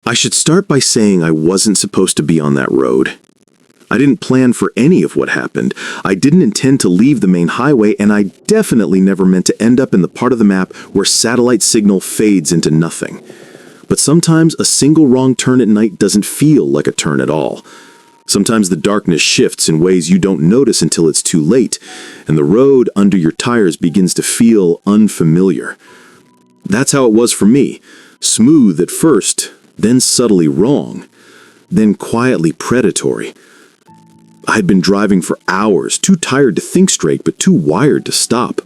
I should start by saying I wasn't supposed to be on that road. I didn't plan for any of what happened. I didn't intend to leave the main highway, and I definitely never meant to end up in the part of the map where satellite signal fades into nothing. But sometimes a single wrong turn at night doesn't feel like a turn at all. Sometimes the darkness shifts in ways you don't notice until it's too late, and the road under your tires begins to feel unfamiliar. That's how it was for me. Smooth at first, then subtly wrong, then quietly predatory. I had been driving for hours, too tired to think straight, but too wired to stop.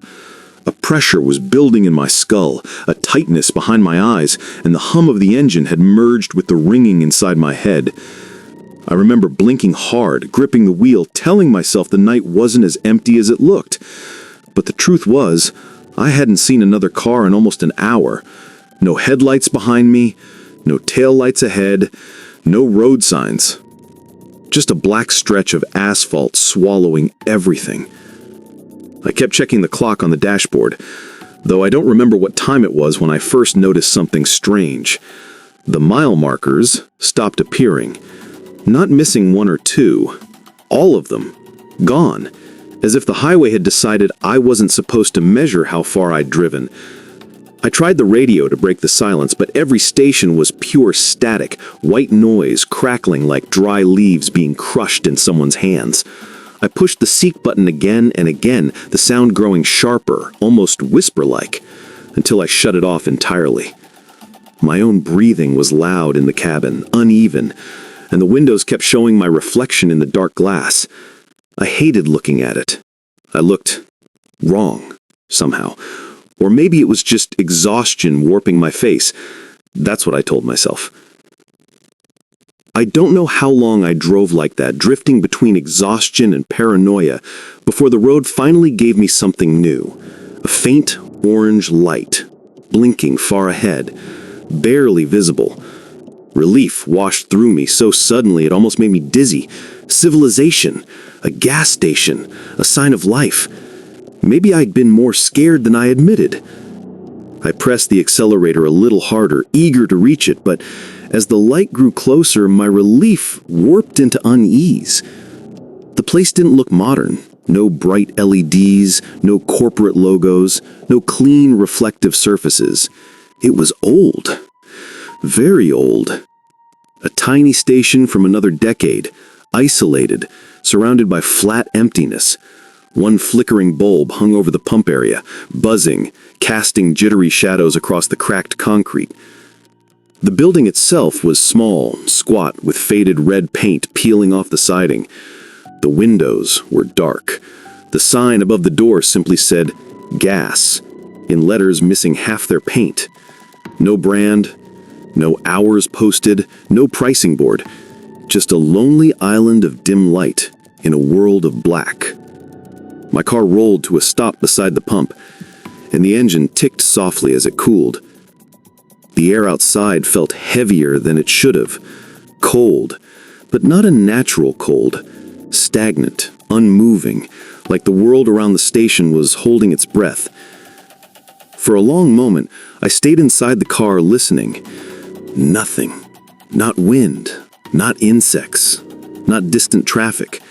A pressure was building in my skull, a tightness behind my eyes, and the hum of the engine had merged with the ringing inside my head. I remember blinking hard, gripping the wheel, telling myself the night wasn't as empty as it looked. But the truth was, I hadn't seen another car in almost an hour. No headlights behind me, no taillights ahead, no road signs. Just a black stretch of asphalt swallowing everything. I kept checking the clock on the dashboard, though I don't remember what time it was when I first noticed something strange. The mile markers stopped appearing, not missing one or two, all of them, gone, as if the highway had decided I wasn't supposed to measure how far I'd driven. I tried the radio to break the silence, but every station was pure static, white noise crackling like dry leaves being crushed in someone's hands. I pushed the seek button again and again, the sound growing sharper, almost whisper-like, until I shut it off entirely. My own breathing was loud in the cabin, uneven, and the windows kept showing my reflection in the dark glass. I hated looking at it. I looked wrong, somehow. Or maybe it was just exhaustion warping my face. That's what I told myself. I don't know how long I drove like that, drifting between exhaustion and paranoia, before the road finally gave me something new. A faint orange light, blinking far ahead, barely visible. Relief washed through me so suddenly it almost made me dizzy. Civilization, a gas station, a sign of life. Maybe I'd been more scared than I admitted. I pressed the accelerator a little harder, eager to reach it, but as the light grew closer, my relief warped into unease. The place didn't look modern. No bright LEDs, no corporate logos, no clean reflective surfaces. It was old. Very old. A tiny station from another decade, isolated, surrounded by flat emptiness. One flickering bulb hung over the pump area, buzzing, casting jittery shadows across the cracked concrete. The building itself was small, squat, with faded red paint peeling off the siding. The windows were dark. The sign above the door simply said, "Gas," in letters missing half their paint. No brand, no hours posted, no pricing board. Just a lonely island of dim light in a world of black. My car rolled to a stop beside the pump, and the engine ticked softly as it cooled. The air outside felt heavier than it should have. Cold, but not a natural cold. Stagnant, unmoving, like the world around the station was holding its breath. For a long moment, I stayed inside the car listening. Nothing. Not wind, not insects, not distant traffic.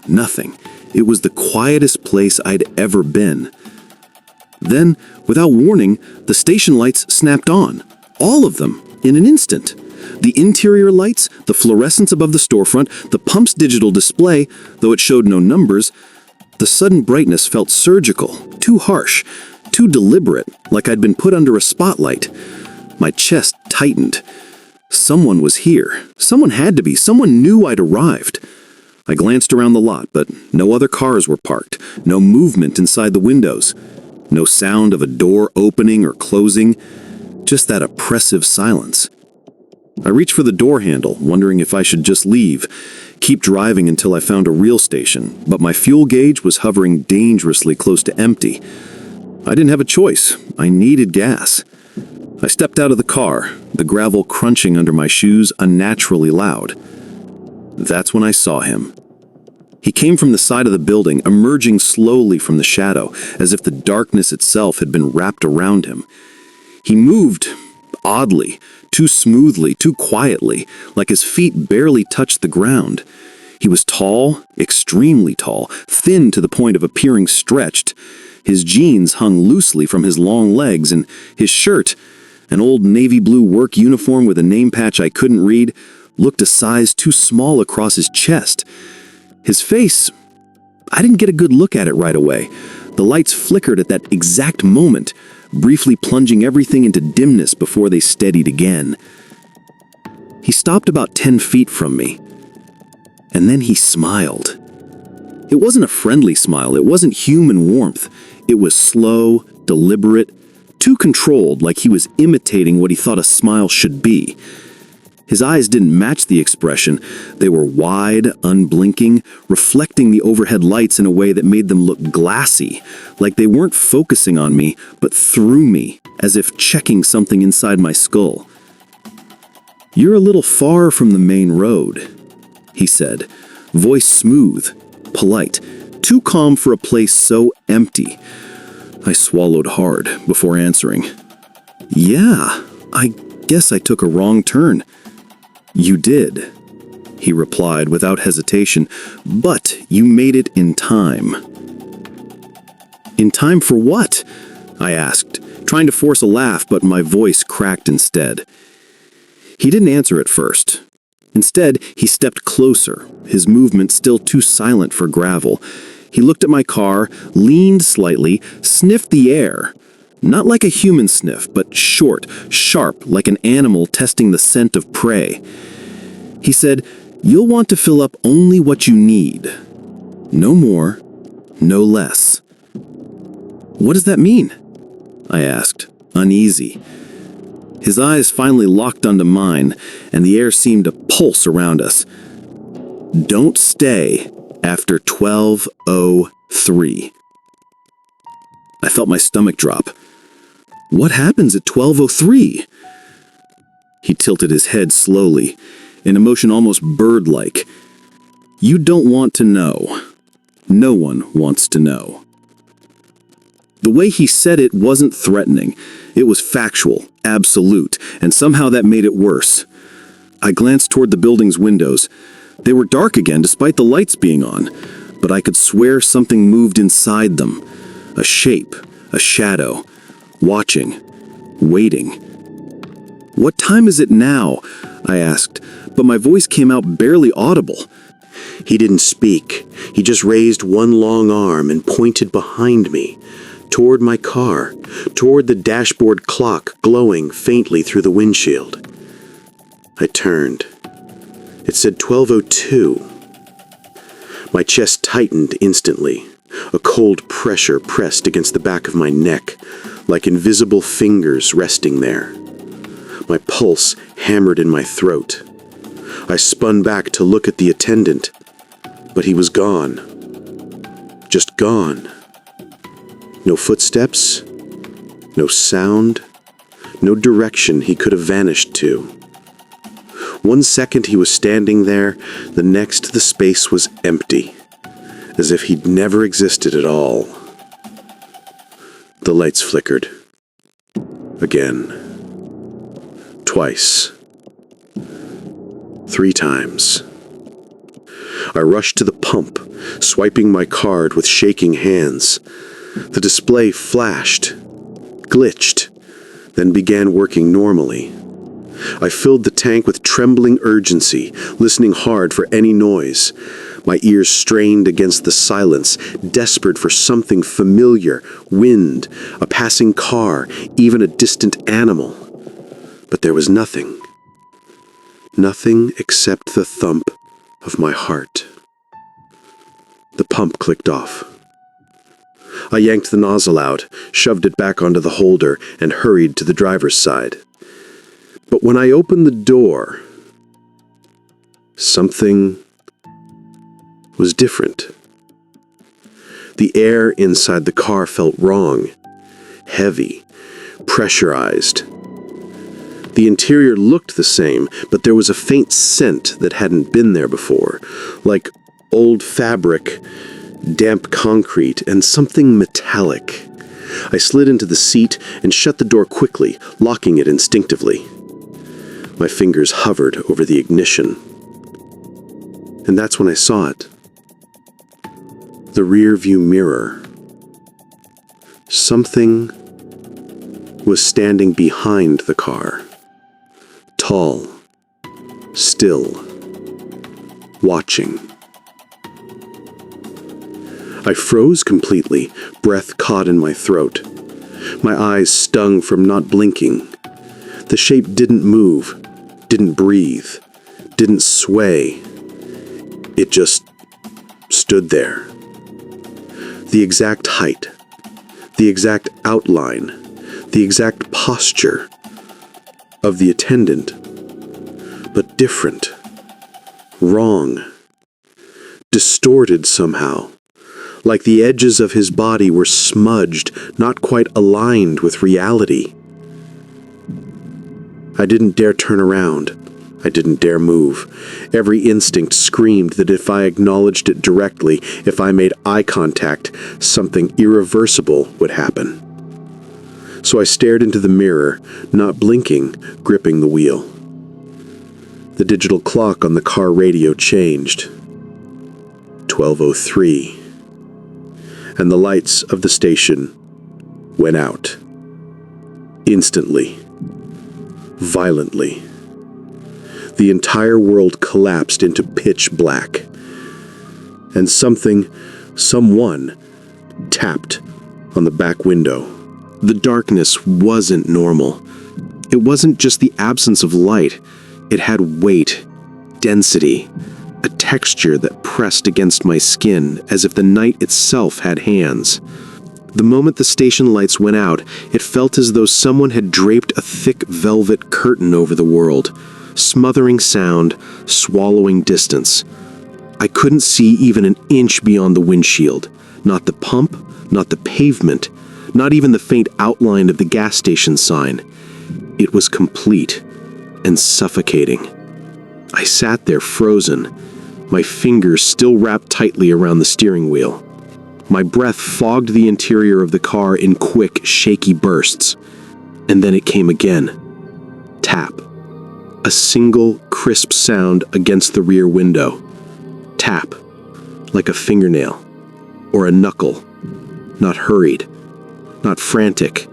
Nothing. It was the quietest place I'd ever been. Then, without warning, the station lights snapped on. All of them, in an instant. The interior lights, the fluorescence above the storefront, the pump's digital display, though it showed no numbers. The sudden brightness felt surgical, too harsh, too deliberate, like I'd been put under a spotlight. My chest tightened. Someone was here. Someone had to be. Someone knew I'd arrived. I glanced around the lot, but no other cars were parked, no movement inside the windows, no sound of a door opening or closing, just that oppressive silence. I reached for the door handle, wondering if I should just leave, keep driving until I found a real station, but my fuel gauge was hovering dangerously close to empty. I didn't have a choice. I needed gas. I stepped out of the car, the gravel crunching under my shoes unnaturally loud. That's when I saw him. He came from the side of the building, emerging slowly from the shadow, as if the darkness itself had been wrapped around him. He moved, oddly, too smoothly, too quietly, like his feet barely touched the ground. He was tall, extremely tall, thin to the point of appearing stretched. His jeans hung loosely from his long legs, and his shirt, an old navy blue work uniform with a name patch I couldn't read, looked a size too small across his chest. His face, I didn't get a good look at it right away. The lights flickered at that exact moment, briefly plunging everything into dimness before they steadied again. He stopped about 10 feet from me, and then he smiled. It wasn't a friendly smile, it wasn't human warmth. It was slow, deliberate, too controlled, like he was imitating what he thought a smile should be. His eyes didn't match the expression. They were wide, unblinking, reflecting the overhead lights in a way that made them look glassy, like they weren't focusing on me, but through me, as if checking something inside my skull. "You're a little far from the main road," he said, voice smooth, polite, too calm for a place so empty. I swallowed hard before answering. "Yeah, I guess I took a wrong turn." "You did," he replied without hesitation, "but you made it in time." "In time for what?" I asked, trying to force a laugh, but my voice cracked instead. He didn't answer at first. Instead, he stepped closer, his movement still too silent for gravel. He looked at my car, leaned slightly, sniffed the air. Not like a human sniff, but short, sharp, like an animal testing the scent of prey. He said, "You'll want to fill up only what you need. No more, no less." "What does that mean?" I asked, uneasy. His eyes finally locked onto mine, and the air seemed to pulse around us. "Don't stay after 12:03. I felt my stomach drop. "What happens at 12:03? He tilted his head slowly, an emotion almost bird-like. "You don't want to know. No one wants to know." The way he said it wasn't threatening. It was factual, absolute, and somehow that made it worse. I glanced toward the building's windows. They were dark again despite the lights being on, but I could swear something moved inside them. A shape, a shadow, watching, waiting. "What time is it now?" I asked, but my voice came out barely audible. He didn't speak. He just raised one long arm and pointed behind me, toward my car, toward the dashboard clock glowing faintly through the windshield. I turned. It said 12:02. My chest tightened instantly. A cold pressure pressed against the back of my neck, like invisible fingers resting there. My pulse hammered in my throat. I spun back to look at the attendant, but he was gone. Just gone. No footsteps, no sound, no direction he could have vanished to. 1 second he was standing there, the next the space was empty, as if he'd never existed at all. The lights flickered. Again. Twice. 3 times. I rushed to the pump, swiping my card with shaking hands. The display flashed, glitched, then began working normally. I filled the tank with trembling urgency, listening hard for any noise. My ears strained against the silence, desperate for something familiar, wind, a passing car, even a distant animal. But there was nothing. Nothing except the thump of my heart. The pump clicked off. I yanked the nozzle out, shoved it back onto the holder, and hurried to the driver's side. But when I opened the door, something was different. The air inside the car felt wrong, heavy, pressurized. The interior looked the same, but there was a faint scent that hadn't been there before, like old fabric, damp concrete, and something metallic. I slid into the seat and shut the door quickly, locking it instinctively. My fingers hovered over the ignition. And that's when I saw it. The rear view mirror. Something was standing behind the car. Tall, still, watching. I froze completely, breath caught in my throat. My eyes stung from not blinking. The shape didn't move, didn't breathe, didn't sway. It just stood there. The exact height, the exact outline, the exact posture of the attendant, but different, wrong, distorted somehow, like the edges of his body were smudged, not quite aligned with reality. I didn't dare turn around. I didn't dare move. Every instinct screamed that if I acknowledged it directly, if I made eye contact, something irreversible would happen. So I stared into the mirror, not blinking, gripping the wheel. The digital clock on the car radio changed. 12:03. And the lights of the station went out. Instantly. Violently. The entire world collapsed into pitch black. And someone, tapped on the back window. The darkness wasn't normal. It wasn't just the absence of light. It had weight, density, a texture that pressed against my skin as if the night itself had hands. The moment the station lights went out, it felt as though someone had draped a thick velvet curtain over the world, smothering sound, swallowing distance. I couldn't see even an inch beyond the windshield. Not the pump, not the pavement, not even the faint outline of the gas station sign. It was complete and suffocating. I sat there frozen, my fingers still wrapped tightly around the steering wheel. My breath fogged the interior of the car in quick, shaky bursts. And then it came again. Tap. A single, crisp sound against the rear window. Tap. Like a fingernail. Or a knuckle. Not hurried. Not frantic.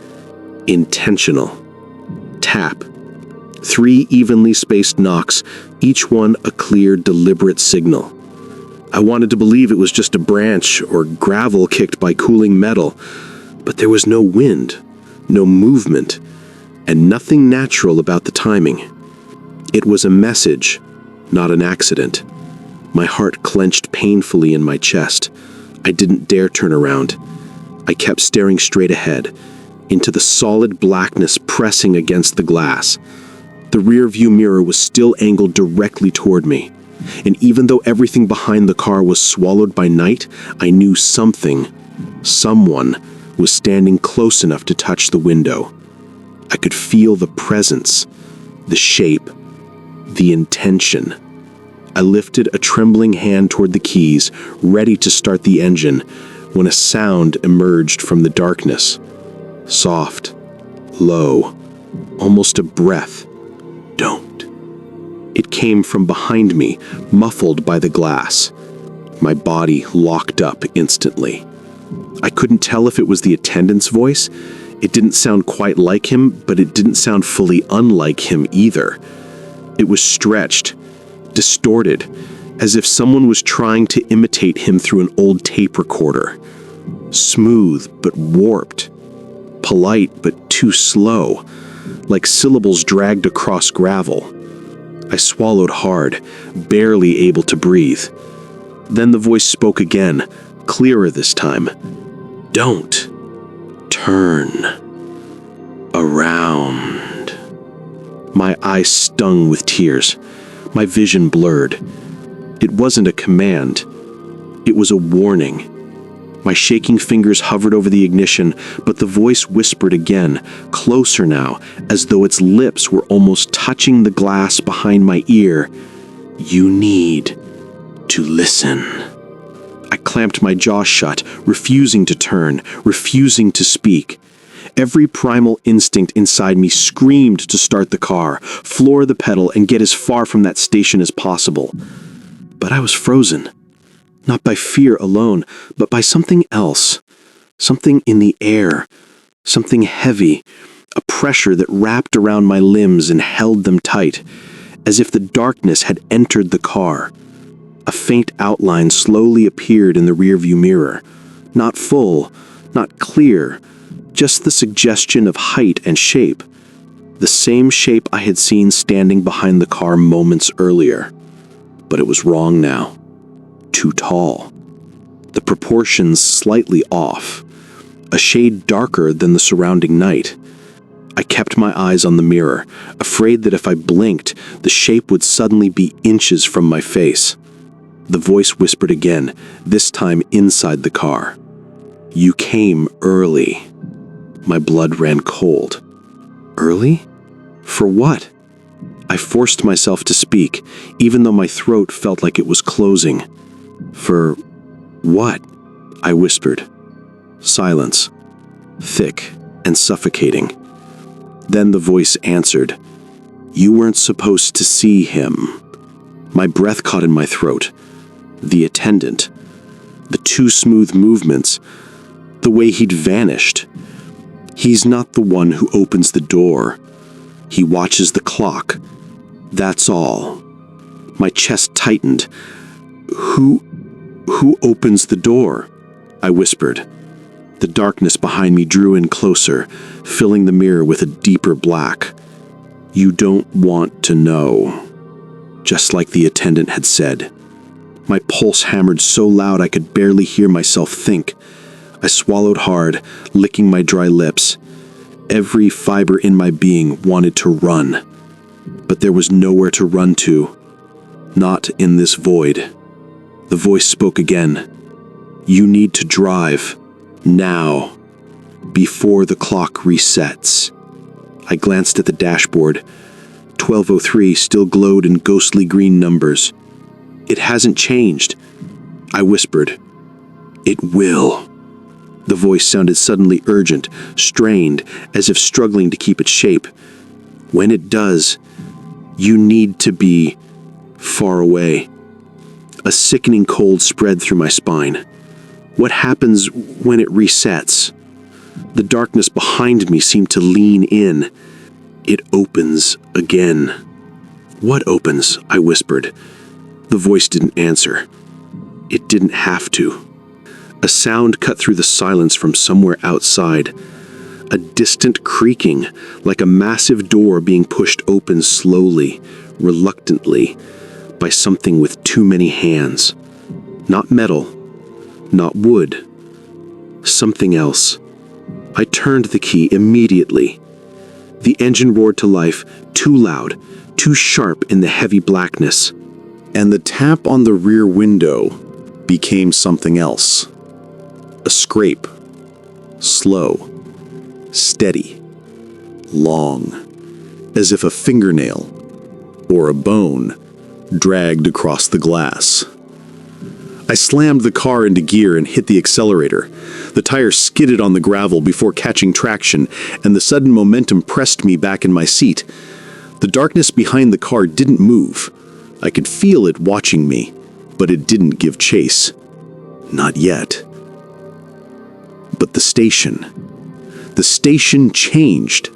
Intentional. Tap. 3 evenly spaced knocks, each one a clear, deliberate signal. I wanted to believe it was just a branch or gravel kicked by cooling metal, but there was no wind, no movement, and nothing natural about the timing. It was a message, not an accident. My heart clenched painfully in my chest. I didn't dare turn around. I kept staring straight ahead, into the solid blackness pressing against the glass. The rear-view mirror was still angled directly toward me. And even though everything behind the car was swallowed by night, I knew someone, was standing close enough to touch the window. I could feel the presence, the shape, the intention. I lifted a trembling hand toward the keys, ready to start the engine, when a sound emerged from the darkness. Soft, low, almost a breath. Don't. It came from behind me, muffled by the glass. My body locked up instantly. I couldn't tell if it was the attendant's voice. It didn't sound quite like him, but it didn't sound fully unlike him either. It was stretched, distorted, as if someone was trying to imitate him through an old tape recorder. Smooth but warped. Polite but too slow, like syllables dragged across gravel. I swallowed hard, barely able to breathe. Then the voice spoke again, clearer this time. Don't. Turn. Around. My eyes stung with tears. My vision blurred. It wasn't a command. It was a warning. My shaking fingers hovered over the ignition, but the voice whispered again, closer now, as though its lips were almost touching the glass behind my ear. You need to listen. I clamped my jaw shut, refusing to turn, refusing to speak. Every primal instinct inside me screamed to start the car, floor the pedal, and get as far from that station as possible. But I was frozen. Not by fear alone, but by something else. Something in the air. Something heavy. A pressure that wrapped around my limbs and held them tight, as if the darkness had entered the car. A faint outline slowly appeared in the rearview mirror. Not full, not clear, just the suggestion of height and shape. The same shape I had seen standing behind the car moments earlier. But it was wrong now. Too tall. The proportions slightly off. A shade darker than the surrounding night. I kept my eyes on the mirror, afraid that if I blinked, the shape would suddenly be inches from my face. The voice whispered again, this time inside the car. "You came early." My blood ran cold. Early? For what? I forced myself to speak, even though my throat felt like it was closing. For what? I whispered. Silence. Thick and suffocating. Then the voice answered, "You weren't supposed to see him." My breath caught in my throat. The attendant. The too smooth movements. The way he'd vanished. He's not the one who opens the door. He watches the clock. That's all. My chest tightened. Who opens the door? I whispered. The darkness behind me drew in closer, filling the mirror with a deeper black. You don't want to know. Just like the attendant had said. My pulse hammered so loud I could barely hear myself think. I swallowed hard, licking my dry lips. Every fiber in my being wanted to run. But there was nowhere to run to. Not in this void. The voice spoke again. You need to drive. Now. Before the clock resets. I glanced at the dashboard. 12:03 still glowed in ghostly green numbers. It hasn't changed. I whispered. It will. The voice sounded suddenly urgent, strained, as if struggling to keep its shape. When it does, you need to be far away. A sickening cold spread through my spine. What happens when it resets? The darkness behind me seemed to lean in. It opens again. What opens? I whispered. The voice didn't answer. It didn't have to. A sound cut through the silence from somewhere outside. A distant creaking, like a massive door being pushed open slowly, reluctantly, by something with too many hands. Not metal, not wood. Something else. I turned the key immediately. The engine roared to life, too loud, too sharp in the heavy blackness. And the tap on the rear window became something else. A scrape. Slow. Steady. Long. As if a fingernail or a bone dragged across the glass. I slammed the car into gear and hit the accelerator. The tires skidded on the gravel before catching traction, and the sudden momentum pressed me back in my seat. The darkness behind the car didn't move. I could feel it watching me, but it didn't give chase. Not yet. But the station changed.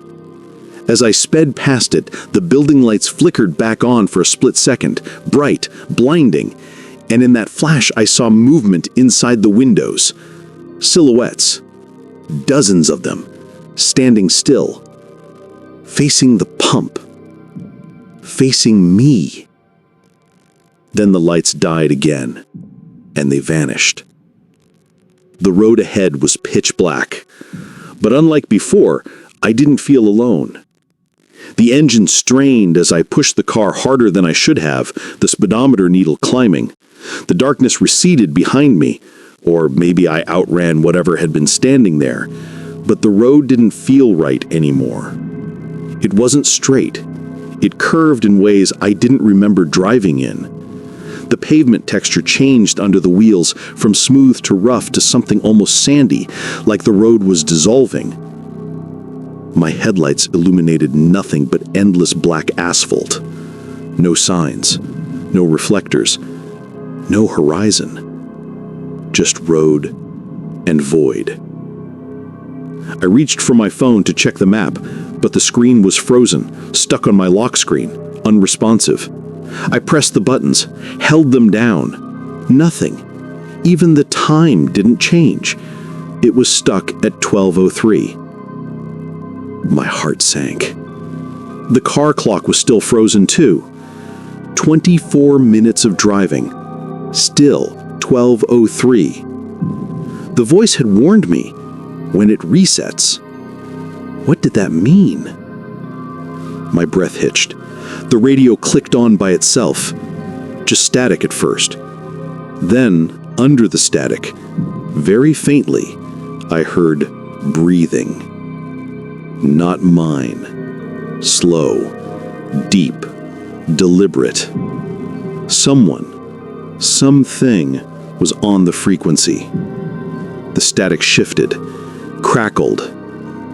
As I sped past it, the building lights flickered back on for a split second, bright, blinding, and in that flash I saw movement inside the windows. Silhouettes. Dozens of them, standing still. Facing the pump. Facing me. Then the lights died again, and they vanished. The road ahead was pitch black, but unlike before, I didn't feel alone. The engine strained as I pushed the car harder than I should have, the speedometer needle climbing. The darkness receded behind me, or maybe I outran whatever had been standing there, but the road didn't feel right anymore. It wasn't straight. It curved in ways I didn't remember driving in. The pavement texture changed under the wheels from smooth to rough to something almost sandy, like the road was dissolving. My headlights illuminated nothing but endless black asphalt. No signs, no reflectors, no horizon. Just road and void. I reached for my phone to check the map, but the screen was frozen, stuck on my lock screen, unresponsive. I pressed the buttons, held them down. Nothing. Even the time didn't change. It was stuck at 12:03. My heart sank. The car clock was still frozen too. 24 minutes of driving. Still 12:03. The voice had warned me. When it resets. What did that mean? My breath hitched. The radio clicked on by itself. Just static at first. Then, under the static, very faintly, I heard breathing. Not mine. Slow, deep, deliberate. Someone, something was on the frequency. The static shifted, crackled.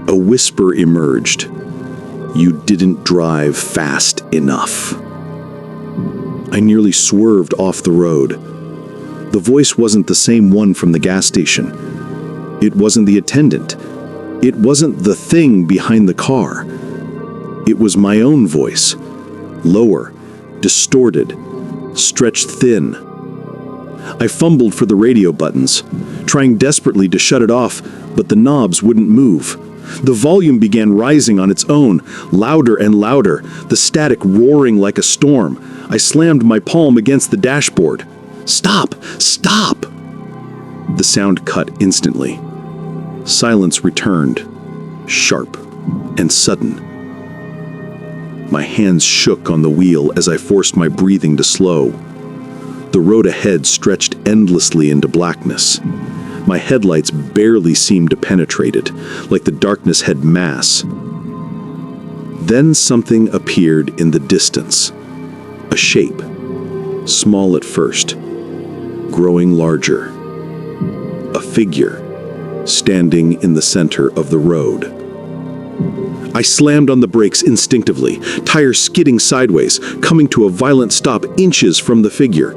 A whisper emerged. You didn't drive fast enough. I nearly swerved off the road. The voice wasn't the same one from the gas station. It wasn't the attendant. It wasn't the thing behind the car. It was my own voice. Lower, distorted, stretched thin. I fumbled for the radio buttons, trying desperately to shut it off, but the knobs wouldn't move. The volume began rising on its own, louder and louder, the static roaring like a storm. I slammed my palm against the dashboard. Stop! Stop! The sound cut instantly. Silence returned, sharp and sudden. My hands shook on the wheel as I forced my breathing to slow. The road ahead stretched endlessly into blackness. My headlights barely seemed to penetrate it, like the darkness had mass. Then something appeared in the distance. A shape, small at first, growing larger. A figure, standing in the center of the road. I slammed on the brakes instinctively, tires skidding sideways, coming to a violent stop inches from the figure.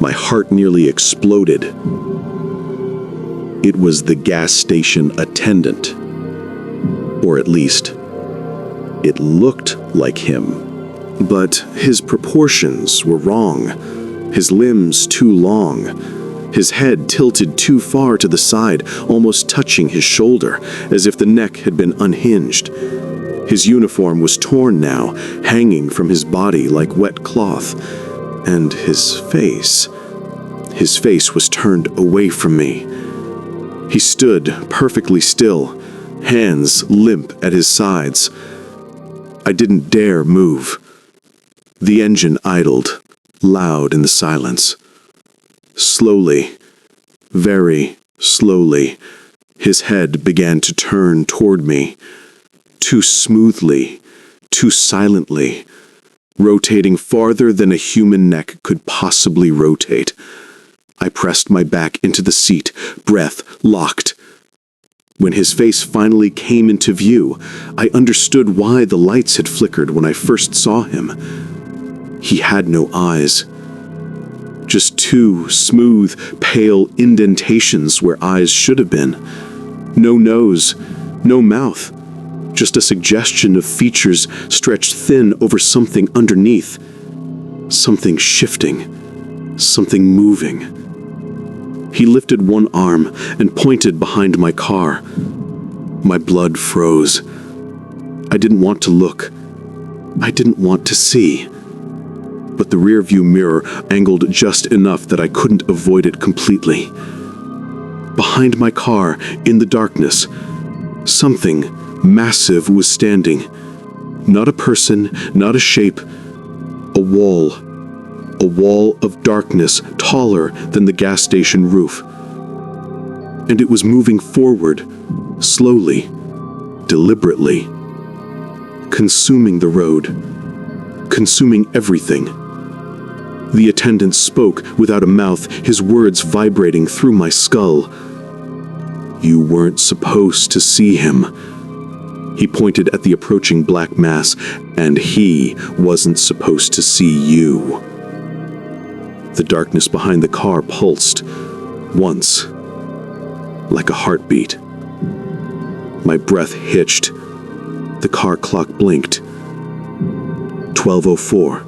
My heart nearly exploded. It was the gas station attendant. Or at least, it looked like him. But his proportions were wrong. His limbs too long. His head tilted too far to the side, almost touching his shoulder, as if the neck had been unhinged. His uniform was torn now, hanging from his body like wet cloth. And his face was turned away from me. He stood perfectly still, hands limp at his sides. I didn't dare move. The engine idled, loud in the silence. Slowly, very slowly, his head began to turn toward me. Too smoothly, too silently, rotating farther than a human neck could possibly rotate. I pressed my back into the seat, breath locked. When his face finally came into view, I understood why the lights had flickered when I first saw him. He had no eyes. Just two smooth, pale indentations where eyes should have been. No nose, no mouth. Just a suggestion of features stretched thin over something underneath. Something shifting. Something moving. He lifted one arm and pointed behind my car. My blood froze. I didn't want to look. I didn't want to see. But the rearview mirror angled just enough that I couldn't avoid it completely. Behind my car, in the darkness, something massive was standing. Not a person, not a shape. A wall. A wall of darkness taller than the gas station roof. And it was moving forward, slowly, deliberately. Consuming the road. Consuming everything. The attendant spoke without a mouth, his words vibrating through my skull. You weren't supposed to see him. He pointed at the approaching black mass, and he wasn't supposed to see you. The darkness behind the car pulsed, once, like a heartbeat. My breath hitched. The car clock blinked. 12:04.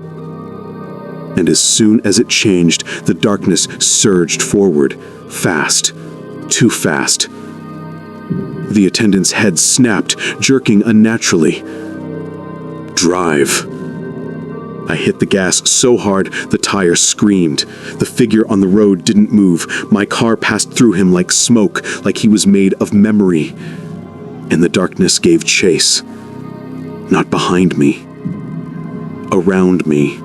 And as soon as it changed, the darkness surged forward, fast, too fast. The attendant's head snapped, jerking unnaturally. Drive. I hit the gas so hard the tire screamed. The figure on the road didn't move. My car passed through him like smoke, like he was made of memory. And the darkness gave chase. Not behind me. Around me.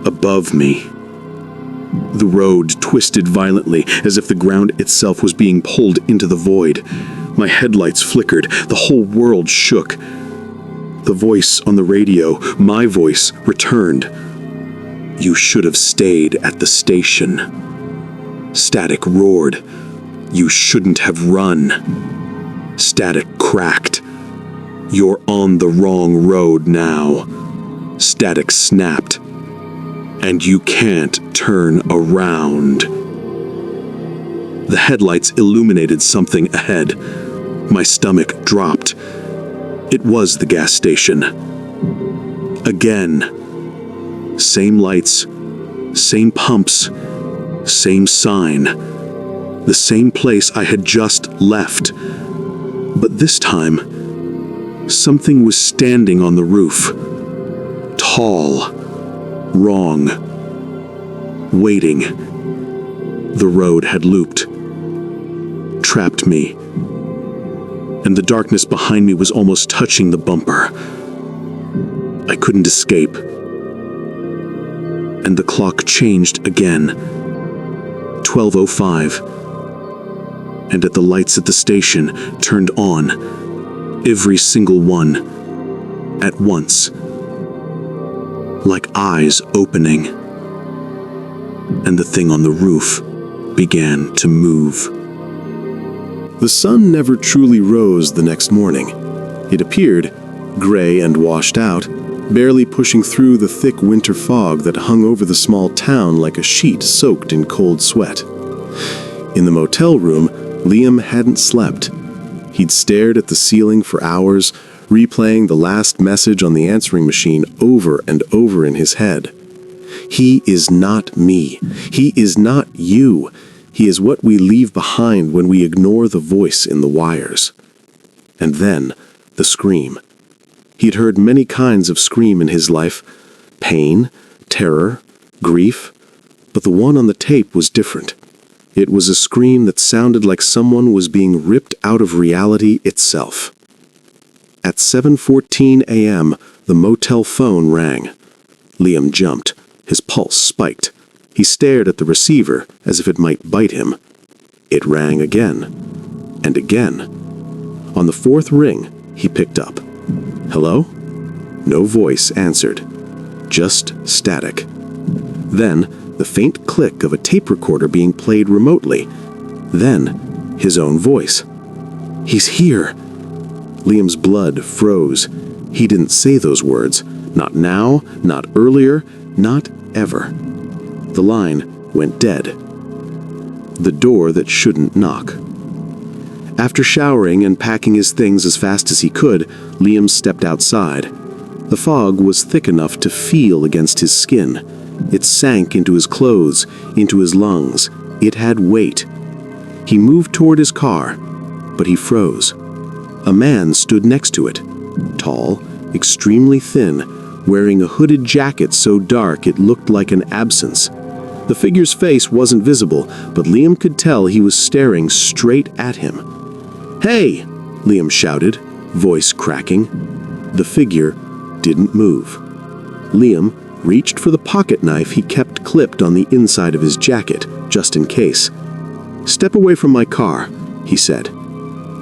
Above me. The road twisted violently, as if the ground itself was being pulled into the void. My headlights flickered. The whole world shook. The voice on the radio, my voice, returned. You should have stayed at the station. Static roared. You shouldn't have run. Static cracked. You're on the wrong road now. Static snapped. And you can't turn around. The headlights illuminated something ahead. My stomach dropped. It was the gas station. Again. Same lights, same pumps, same sign. The same place I had just left. But this time, something was standing on the roof. Tall. Wrong. Waiting. The road had looped. Trapped me. And the darkness behind me was almost touching the bumper. I couldn't escape. And the clock changed again. 12:05. And at the lights at the station turned on. Every single one. At once. Like eyes opening. And the thing on the roof began to move. The sun never truly rose the next morning. It appeared, gray and washed out, barely pushing through the thick winter fog that hung over the small town like a sheet soaked in cold sweat. In the motel room, Liam hadn't slept. He'd stared at the ceiling for hours, replaying the last message on the answering machine over and over in his head. He is not me. He is not you. He is what we leave behind when we ignore the voice in the wires. And then, the scream. He'd heard many kinds of scream in his life. Pain, terror, grief. But the one on the tape was different. It was a scream that sounded like someone was being ripped out of reality itself. At 7:14 a.m., the motel phone rang. Liam jumped. His pulse spiked. He stared at the receiver as if it might bite him. It rang again. And again. On the fourth ring, he picked up. Hello? No voice answered. Just static. Then, the faint click of a tape recorder being played remotely. Then, his own voice. He's here. Liam's blood froze. He didn't say those words. Not now, not earlier, not ever. The line went dead. The door that shouldn't knock. After showering and packing his things as fast as he could, Liam stepped outside. The fog was thick enough to feel against his skin. It sank into his clothes, into his lungs. It had weight. He moved toward his car, but he froze. A man stood next to it, tall, extremely thin, wearing a hooded jacket so dark it looked like an absence. The figure's face wasn't visible, but Liam could tell he was staring straight at him. "Hey!" Liam shouted, voice cracking. The figure didn't move. Liam reached for the pocket knife he kept clipped on the inside of his jacket, just in case. "Step away from my car," he said.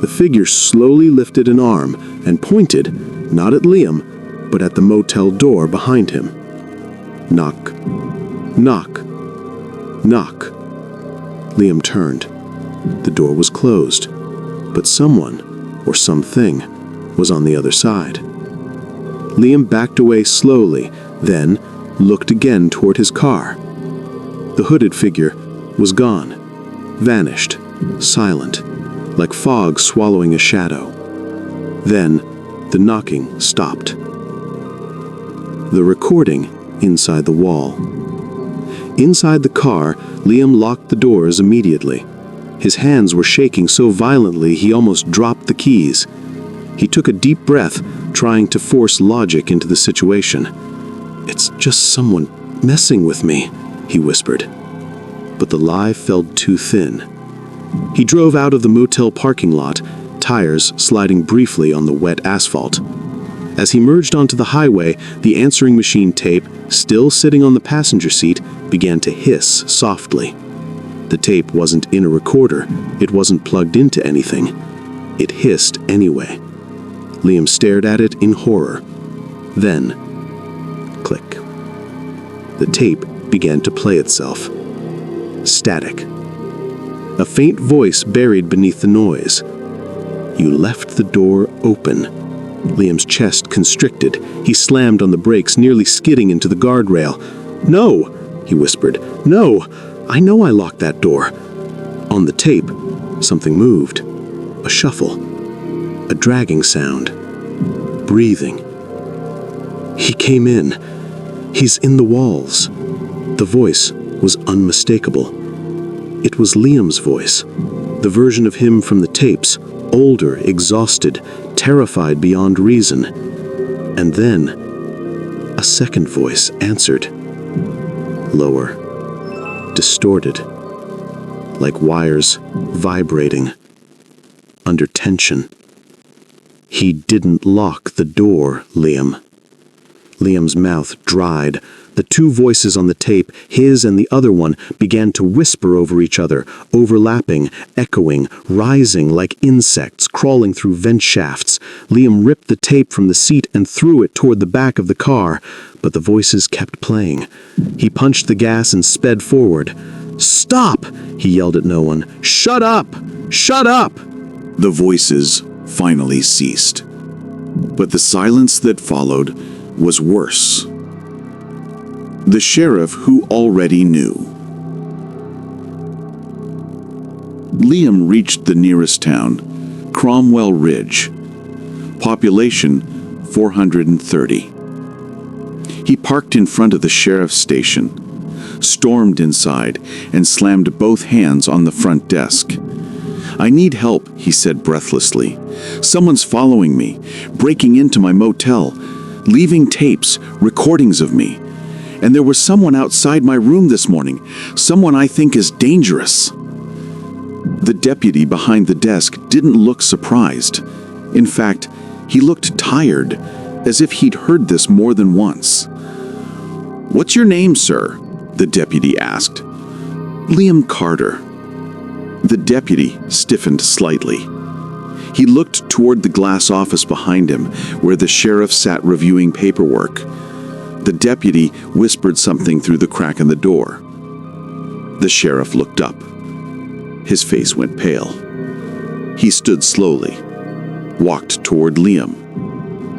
The figure slowly lifted an arm and pointed, not at Liam, but at the motel door behind him. Knock. Knock. Knock. Liam turned. The door was closed, but someone, or something, was on the other side. Liam backed away slowly, then looked again toward his car. The hooded figure was gone, vanished, silent, like fog swallowing a shadow. Then the knocking stopped. The recording inside the wall. Inside the car, Liam locked the doors immediately. His hands were shaking so violently he almost dropped the keys. He took a deep breath, trying to force logic into the situation. "It's just someone messing with me," he whispered. But the lie felt too thin. He drove out of the motel parking lot, tires sliding briefly on the wet asphalt. As he merged onto the highway, the answering machine tape, still sitting on the passenger seat, began to hiss softly. The tape wasn't in a recorder. It wasn't plugged into anything. It hissed anyway. Liam stared at it in horror. Then, click. The tape began to play itself. Static. A faint voice buried beneath the noise. "You left the door open." Liam's chest constricted. He slammed on the brakes, nearly skidding into the guardrail. "No," he whispered. "No, I know I locked that door." On the tape, something moved. A shuffle. A dragging sound. Breathing. "He came in. He's in the walls." The voice was unmistakable. It was Liam's voice, the version of him from the tapes, older, exhausted, terrified beyond reason. And then, a second voice answered. Lower. Distorted. Like wires vibrating. Under tension. "He didn't lock the door, Liam." Liam's mouth dried. The two voices on the tape, his and the other one, began to whisper over each other, overlapping, echoing, rising like insects crawling through vent shafts. Liam ripped the tape from the seat and threw it toward the back of the car, but the voices kept playing. He punched the gas and sped forward. "Stop!" he yelled at no one. "Shut up! Shut up!" The voices finally ceased. But the silence that followed was worse. The sheriff who already knew. Liam reached the nearest town, Cromwell Ridge. Population 430. He parked in front of the sheriff's station, stormed inside, and slammed both hands on the front desk. "I need help," he said breathlessly. "Someone's following me, breaking into my motel, leaving tapes, recordings of me. And there was someone outside my room this morning, someone I think is dangerous." The deputy behind the desk didn't look surprised. In fact, he looked tired, as if he'd heard this more than once. "What's your name, sir?" the deputy asked. "Liam Carter." The deputy stiffened slightly. He looked toward the glass office behind him, where the sheriff sat reviewing paperwork. The deputy whispered something through the crack in the door. The sheriff looked up. His face went pale. He stood slowly, walked toward Liam,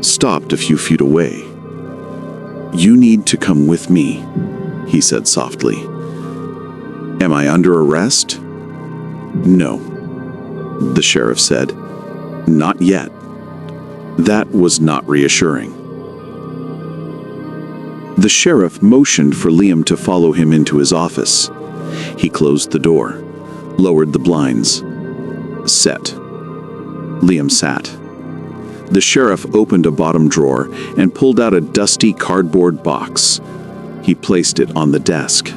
stopped a few feet away. "You need to come with me," he said softly. "Am I under arrest?" "No," the sheriff said. "Not yet." That was not reassuring. The sheriff motioned for Liam to follow him into his office. He closed the door, lowered the blinds. Set. Liam sat. The sheriff opened a bottom drawer and pulled out a dusty cardboard box. He placed it on the desk.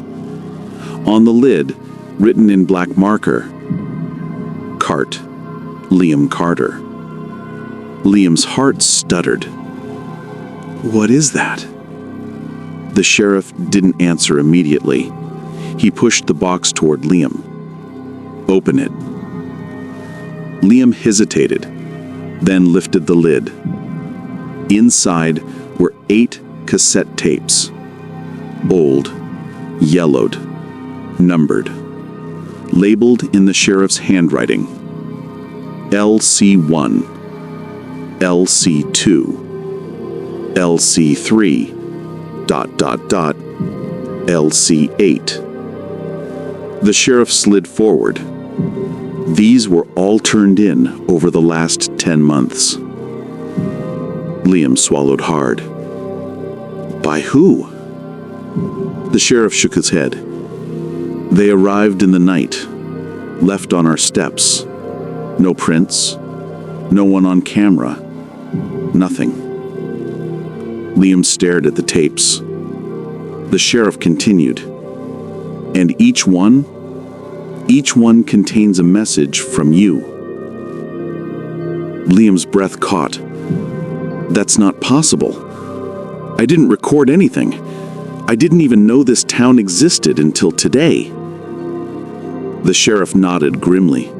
On the lid, written in black marker, Cart, Liam Carter. Liam's heart stuttered. "What is that?" The sheriff didn't answer immediately. He pushed the box toward Liam. "Open it." Liam hesitated, then lifted the lid. Inside were 8 cassette tapes. Old, yellowed, numbered, labeled in the sheriff's handwriting. LC1. LC2, LC3, LC8. The sheriff slid forward. These were all turned in over the last 10 months. Liam swallowed hard. By who? The sheriff shook his head. They arrived in the night, left on our steps. No prints, no one on camera, nothing. Liam stared at the tapes. The sheriff continued. And each one contains a message from you. Liam's breath caught. That's not possible. I didn't record anything. I didn't even know this town existed until today. The sheriff nodded grimly.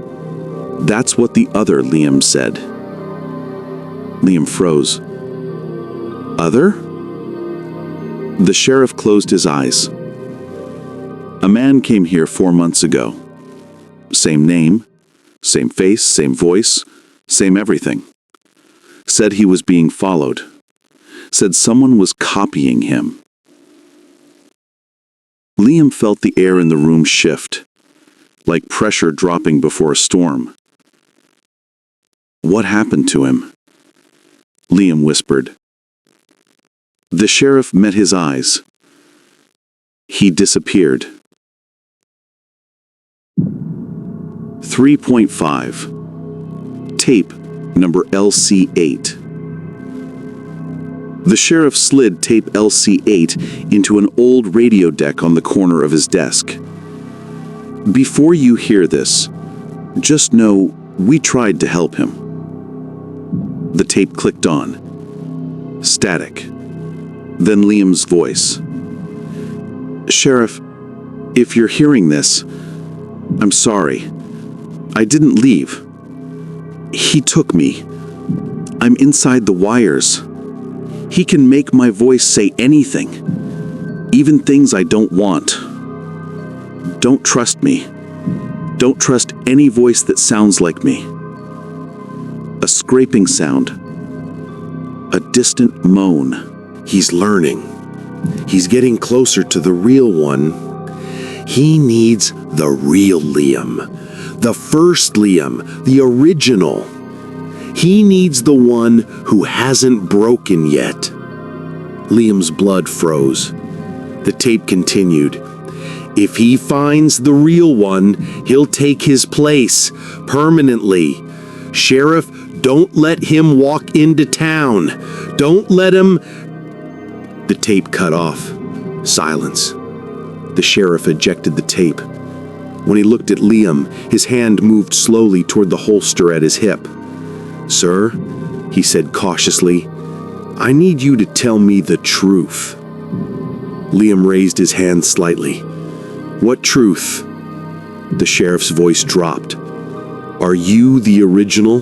That's what the other Liam said. Liam froze. Other? The sheriff closed his eyes. A man came here 4 months ago. Same name, same face, same voice, same everything. Said he was being followed. Said someone was copying him. Liam felt the air in the room shift, like pressure dropping before a storm. What happened to him? Liam whispered. The sheriff met his eyes. He disappeared. 3.5. Tape number LC8. The sheriff slid tape LC8 into an old radio deck on the corner of his desk. Before you hear this, just know we tried to help him. The tape clicked on. Static. Then Liam's voice. Sheriff, if you're hearing this, I'm sorry. I didn't leave. He took me. I'm inside the wires. He can make my voice say anything, even things I don't want. Don't trust me. Don't trust any voice that sounds like me. A scraping sound. A distant moan. He's learning. He's getting closer to the real one. He needs the real Liam. The first Liam. The original. He needs the one who hasn't broken yet. Liam's blood froze. The tape continued. If he finds the real one, he'll take his place permanently. Sheriff, don't let him walk into town. Don't let him... The tape cut off. Silence. The sheriff ejected the tape. When he looked at Liam, his hand moved slowly toward the holster at his hip. Sir, he said cautiously, I need you to tell me the truth. Liam raised his hand slightly. What truth? The sheriff's voice dropped. Are you the original?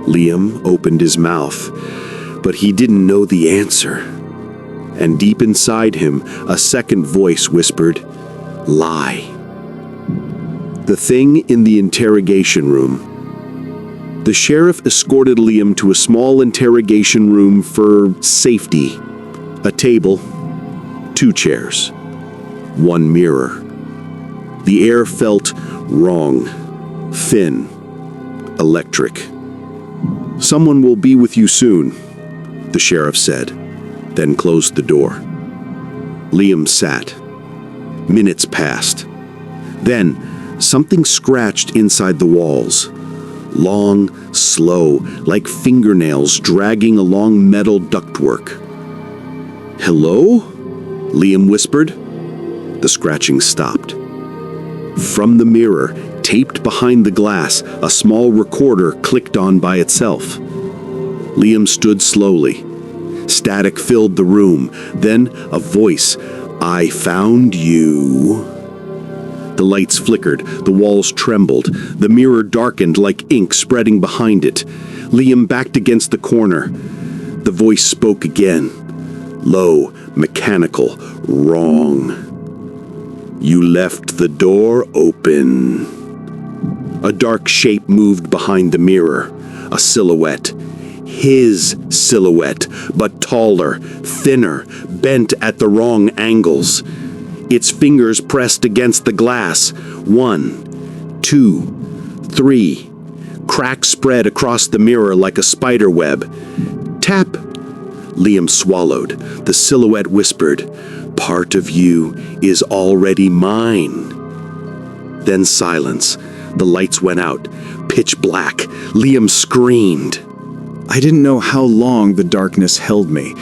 Liam opened his mouth, but he didn't know the answer. And deep inside him, a second voice whispered, Lie. The thing in the interrogation room. The sheriff escorted Liam to a small interrogation room for safety. A table, 2 chairs, 1 mirror. The air felt wrong, thin, electric. Someone will be with you soon, the sheriff said, then closed the door. Liam sat. Minutes passed. Then, something scratched inside the walls. Long, slow, like fingernails dragging along metal ductwork. Hello? Liam whispered. The scratching stopped. From the mirror, taped behind the glass, a small recorder clicked on by itself. Liam stood slowly. Static filled the room. Then a voice. I found you. The lights flickered, the walls trembled, the mirror darkened like ink spreading behind it. Liam backed against the corner. The voice spoke again. Low, mechanical, wrong. You left the door open. A dark shape moved behind the mirror, a silhouette. his silhouette, but taller, thinner, bent at the wrong angles. Its fingers pressed against the glass. 1, 2, 3. Cracks spread across the mirror like a spider web. Tap. Liam swallowed. The silhouette whispered, "Part of you is already mine." Then silence. The lights went out. Pitch black. Liam screamed. I didn't know how long the darkness held me.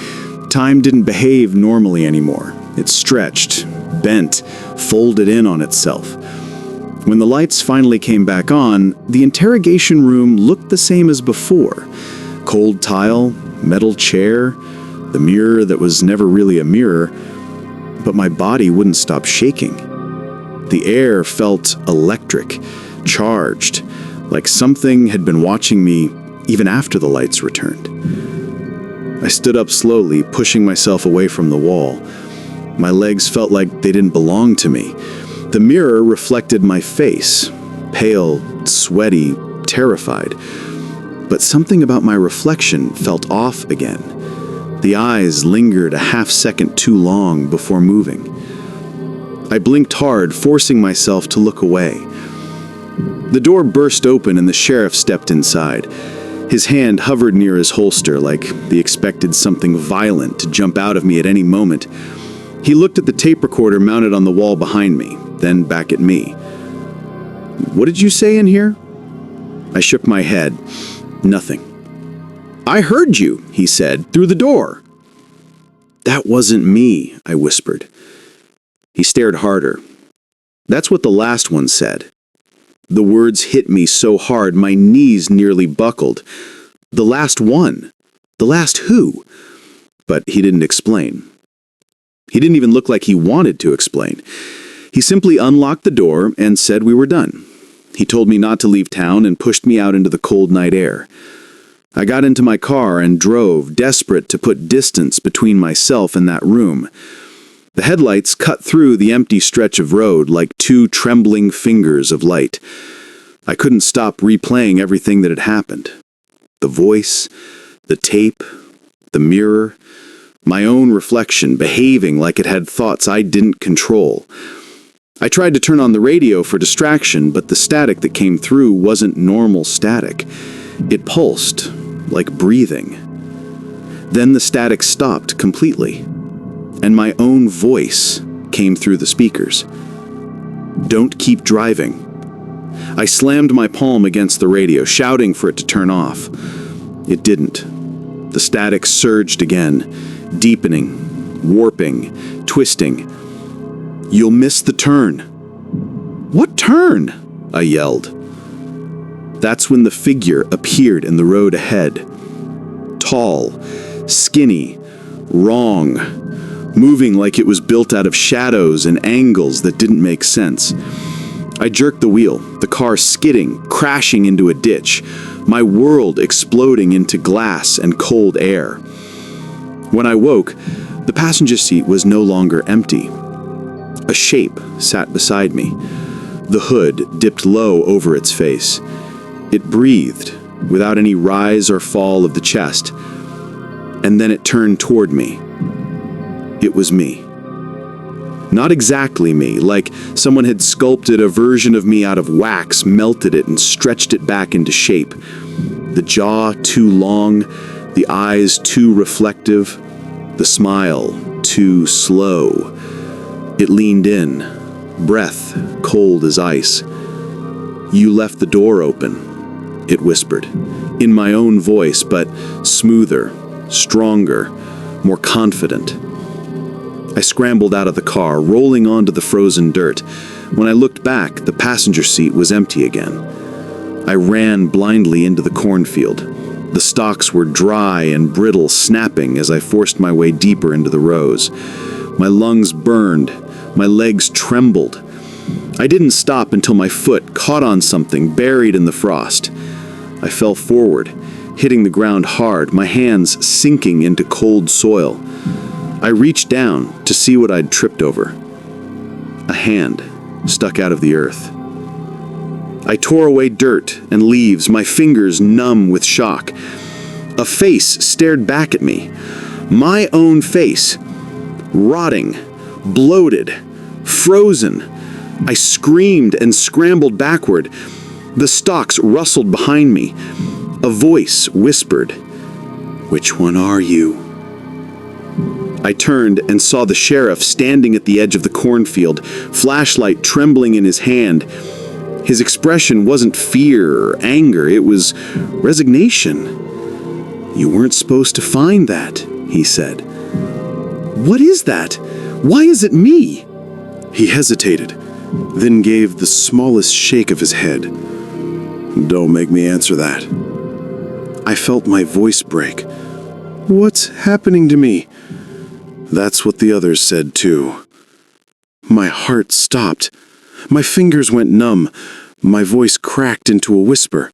Time didn't behave normally anymore. It stretched, bent, folded in on itself. When the lights finally came back on, the interrogation room looked the same as before. Cold tile, metal chair, the mirror that was never really a mirror, but my body wouldn't stop shaking. The air felt electric, charged, like something had been watching me even after the lights returned. I stood up slowly, pushing myself away from the wall. My legs felt like they didn't belong to me. The mirror reflected my face, pale, sweaty, terrified. But something about my reflection felt off again. The eyes lingered a half-second too long before moving. I blinked hard, forcing myself to look away. The door burst open and the sheriff stepped inside. His hand hovered near his holster like he expected something violent to jump out of me at any moment. He looked at the tape recorder mounted on the wall behind me, then back at me. "What did you say in here?" I shook my head. Nothing. "I heard you," he said, "through the door." "That wasn't me," I whispered. He stared harder. "That's what the last one said." The words hit me so hard my knees nearly buckled. The last one? The last who? But he didn't explain. He didn't even look like he wanted to explain. He simply unlocked the door and said we were done. He told me not to leave town and pushed me out into the cold night air. I got into my car and drove, desperate to put distance between myself and that room. The headlights cut through the empty stretch of road like two trembling fingers of light. I couldn't stop replaying everything that had happened. The voice, the tape, the mirror, my own reflection behaving like it had thoughts I didn't control. I tried to turn on the radio for distraction, but the static that came through wasn't normal static. It pulsed, like breathing. Then the static stopped completely, and my own voice came through the speakers. "Don't keep driving." I slammed my palm against the radio, shouting for it to turn off. It didn't. The static surged again, deepening, warping, twisting. "You'll miss the turn." "What turn?" I yelled. That's when the figure appeared in the road ahead. Tall, skinny, wrong, moving like it was built out of shadows and angles that didn't make sense. I jerked the wheel, the car skidding, crashing into a ditch, my world exploding into glass and cold air. When I woke, the passenger seat was no longer empty. A shape sat beside me. The hood dipped low over its face. It breathed, without any rise or fall of the chest. And then it turned toward me. It was me. Not exactly me, like someone had sculpted a version of me out of wax, melted it, and stretched it back into shape. The jaw too long, the eyes too reflective, the smile too slow. It leaned in, breath cold as ice. "You left the door open," it whispered, in my own voice, but smoother, stronger, more confident. I scrambled out of the car, rolling onto the frozen dirt. When I looked back, the passenger seat was empty again. I ran blindly into the cornfield. The stalks were dry and brittle, snapping as I forced my way deeper into the rows. My lungs burned. My legs trembled. I didn't stop until my foot caught on something buried in the frost. I fell forward, hitting the ground hard, my hands sinking into cold soil. I reached down to see what I'd tripped over. A hand stuck out of the earth. I tore away dirt and leaves, my fingers numb with shock. A face stared back at me. My own face. Rotting, bloated, frozen. I screamed and scrambled backward. The stalks rustled behind me. A voice whispered, "Which one are you?" I turned and saw the sheriff standing at the edge of the cornfield, flashlight trembling in his hand. His expression wasn't fear or anger, it was resignation. "You weren't supposed to find that," he said. "What is that? Why is it me?" He hesitated, then gave the smallest shake of his head. "Don't make me answer that." I felt my voice break. "What's happening to me?" That's what the others said too. My heart stopped. My fingers went numb. My voice cracked into a whisper.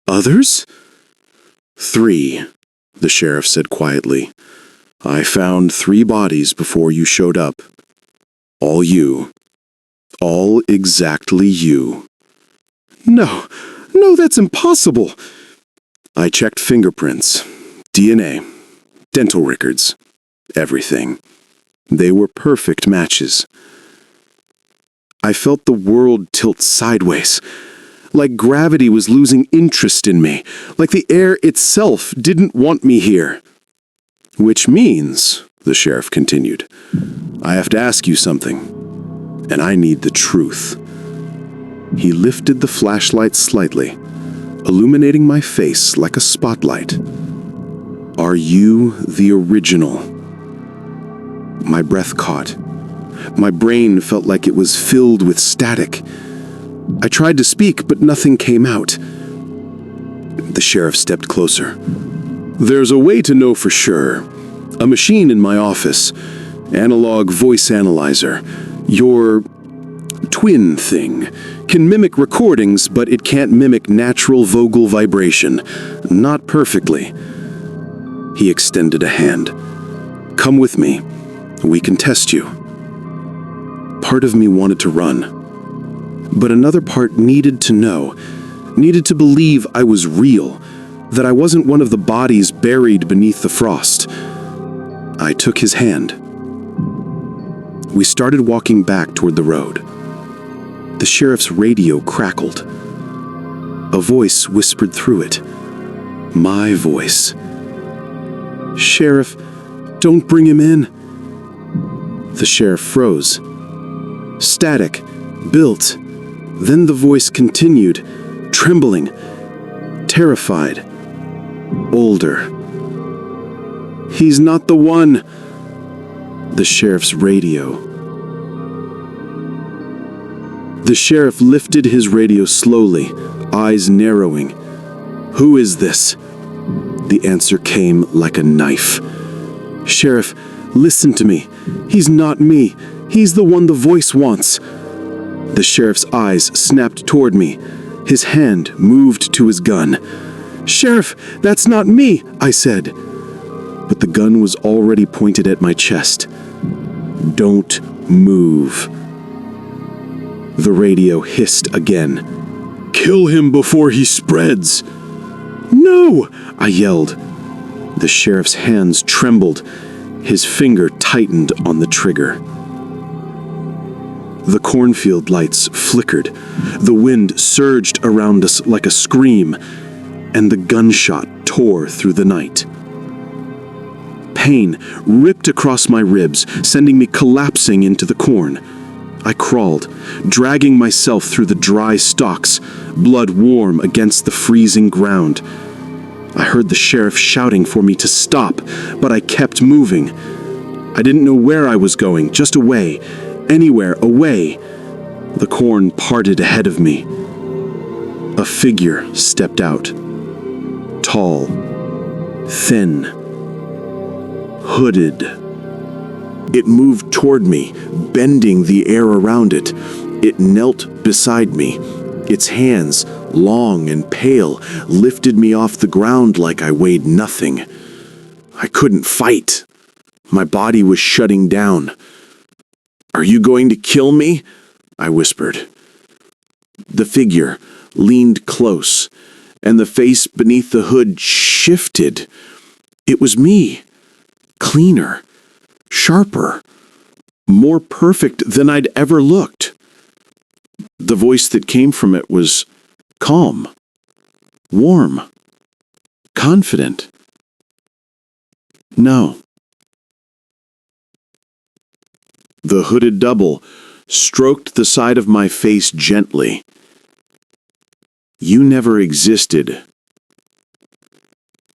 "Others?" "3," the sheriff said quietly. "I found 3 bodies before you showed up. All you. All exactly you." No, that's impossible." I checked fingerprints, DNA, dental records, everything. They were perfect matches. I felt the world tilt sideways, like gravity was losing interest in me, like the air itself didn't want me here. "Which means," the sheriff continued, "I have to ask you something, and I need the truth." He lifted the flashlight slightly, illuminating my face like a spotlight. "Are you the original?" My breath caught. My brain felt like it was filled with static. I tried to speak, but nothing came out. The sheriff stepped closer. "There's a way to know for sure. A machine in my office. Analog voice analyzer. Your twin thing. Can mimic recordings, but it can't mimic natural vocal vibration. Not perfectly." He extended a hand. "Come with me. We can test you." Part of me wanted to run, but another part needed to know, needed to believe I was real, that I wasn't one of the bodies buried beneath the frost. I took his hand. We started walking back toward the road. The sheriff's radio crackled. A voice whispered through it. My voice. "Sheriff, don't bring him in." The sheriff froze. Static, built. Then the voice continued, trembling, terrified, older. "He's not the one." The sheriff's radio. The sheriff lifted his radio slowly, eyes narrowing. "Who is this?" The answer came like a knife. "Sheriff, listen to me. He's not me. He's the one the voice wants." The sheriff's eyes snapped toward me. His hand moved to his gun. "Sheriff, that's not me," I said. But the gun was already pointed at my chest. "Don't move." The radio hissed again. "Kill him before he spreads." "No!" I yelled. The sheriff's hands trembled. His finger tightened on the trigger. The cornfield lights flickered. The wind surged around us like a scream, and the gunshot tore through the night. Pain ripped across my ribs, sending me collapsing into the corn. I crawled, dragging myself through the dry stalks, blood warm against the freezing ground. I heard the sheriff shouting for me to stop, but I kept moving. I didn't know where I was going, just away, anywhere away. The corn parted ahead of me. A figure stepped out. Tall, thin, hooded. It moved toward me, bending the air around it. It knelt beside me. Its hands, long and pale, lifted me off the ground like I weighed nothing. I couldn't fight. My body was shutting down. "Are you going to kill me?" I whispered. The figure leaned close, and the face beneath the hood shifted. It was me. Cleaner, sharper, more perfect than I'd ever looked. The voice that came from it was calm, warm, confident. No. The hooded double stroked the side of my face gently. You never existed.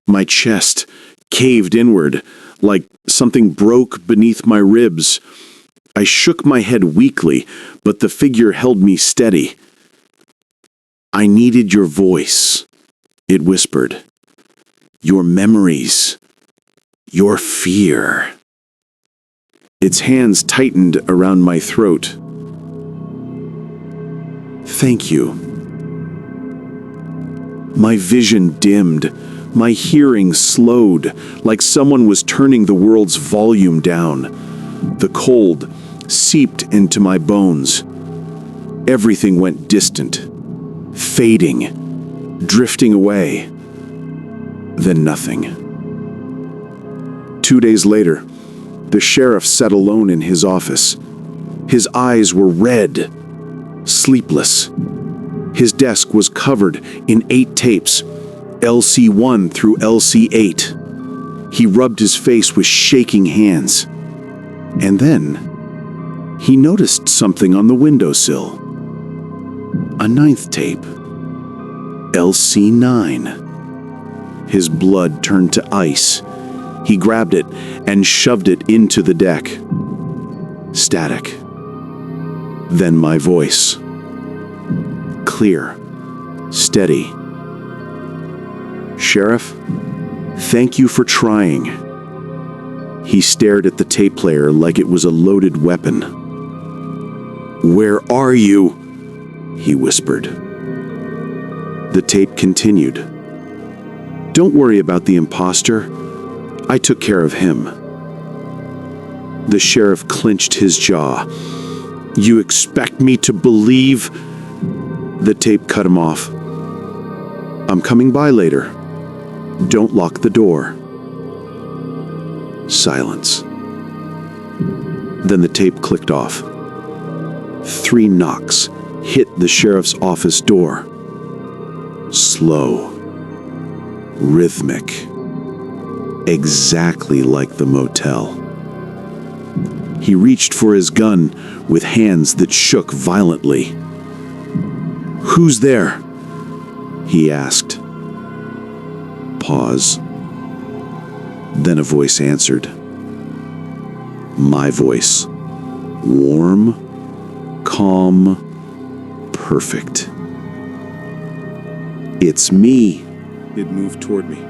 My chest caved inward, like something broke beneath my ribs. I shook my head weakly, but the figure held me steady. I needed your voice, it whispered. Your memories. Your fear. Its hands tightened around my throat. Thank you. My vision dimmed. My hearing slowed, like someone was turning the world's volume down. The cold seeped into my bones. Everything went distant, fading, drifting away. Then nothing. 2 days later, the sheriff sat alone in his office. His eyes were red, sleepless. His desk was covered in 8 tapes, LC1 through LC8. He rubbed his face with shaking hands. And then, he noticed something on the windowsill. A 9th tape. LC9. His blood turned to ice. He grabbed it and shoved it into the deck. Static. Then my voice. Clear. Steady. Sheriff, thank you for trying. He stared at the tape player like it was a loaded weapon. Where are you? He whispered. The tape continued. Don't worry about the imposter. I took care of him. The sheriff clenched his jaw. You expect me to believe? The tape cut him off. I'm coming by later. Don't lock the door. Silence. Then the tape clicked off. 3 knocks hit the sheriff's office door. Slow. Rhythmic. Exactly like the motel. He reached for his gun with hands that shook violently. Who's there? He asked. Pause. Then a voice answered. My voice. Warm, calm, perfect. It's me. It moved toward me,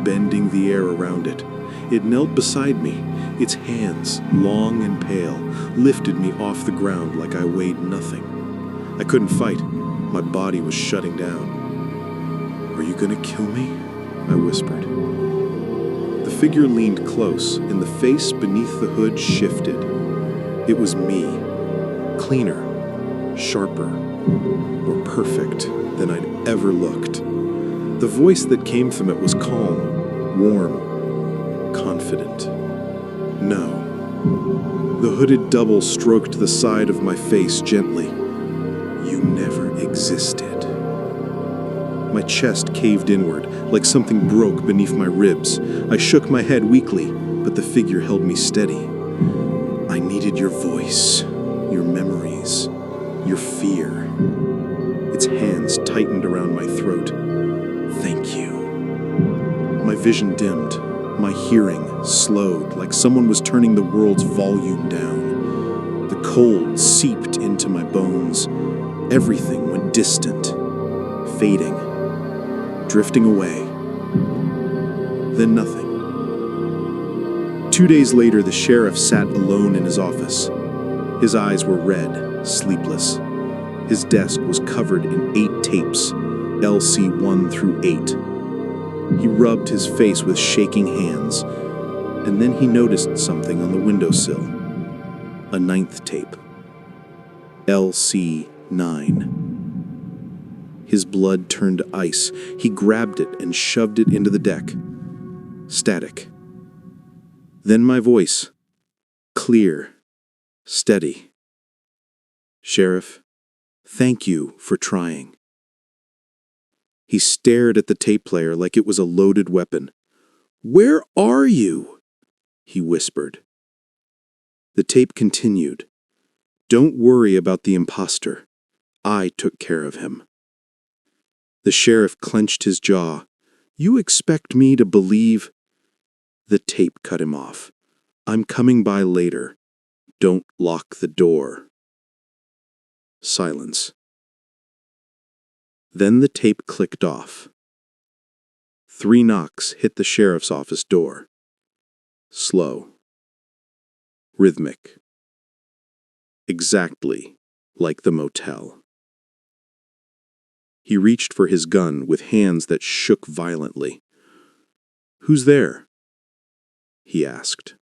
bending the air around it. It knelt beside me. Its hands, long and pale, lifted me off the ground like I weighed nothing. I couldn't fight. My body was shutting down. Are you gonna kill me? I whispered. The figure leaned close, and the face beneath the hood shifted. It was me. Cleaner, sharper, more perfect than I'd ever looked. The voice that came from it was calm, warm, confident. No. The hooded double stroked the side of my face gently. You never existed. My chest caved inward, like something broke beneath my ribs. I shook my head weakly, but the figure held me steady. I needed your voice, your memories, your fear. Its hands tightened around my throat. Thank you. My vision dimmed. My hearing slowed, like someone was turning the world's volume down. The cold seeped into my bones. Everything went distant, fading, drifting away. Then nothing. 2 days later, the sheriff sat alone in his office. His eyes were red, sleepless. His desk was covered in 8 tapes, LC1 through 8. He rubbed his face with shaking hands, and then he noticed something on the windowsill. A 9th tape. LC9. His blood turned to ice. He grabbed it and shoved it into the deck. Static. Then my voice. Clear. Steady. "Sheriff, thank you for trying." He stared at the tape player like it was a loaded weapon. "Where are you?" he whispered. The tape continued. "Don't worry about the imposter. I took care of him." The sheriff clenched his jaw. "You expect me to believe—" The tape cut him off. "I'm coming by later. Don't lock the door." Silence. Then the tape clicked off. 3 knocks hit the sheriff's office door. Slow. Rhythmic. Exactly like the motel. He reached for his gun with hands that shook violently. "Who's there?" he asked.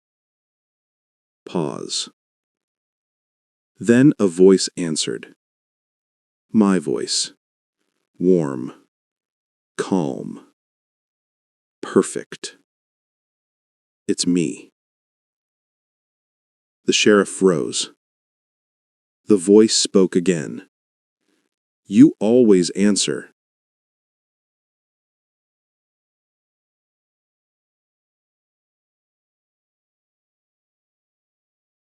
Pause. Then a voice answered. My voice. Warm. Calm. Perfect. "It's me." The sheriff froze. The voice spoke again. "You always answer,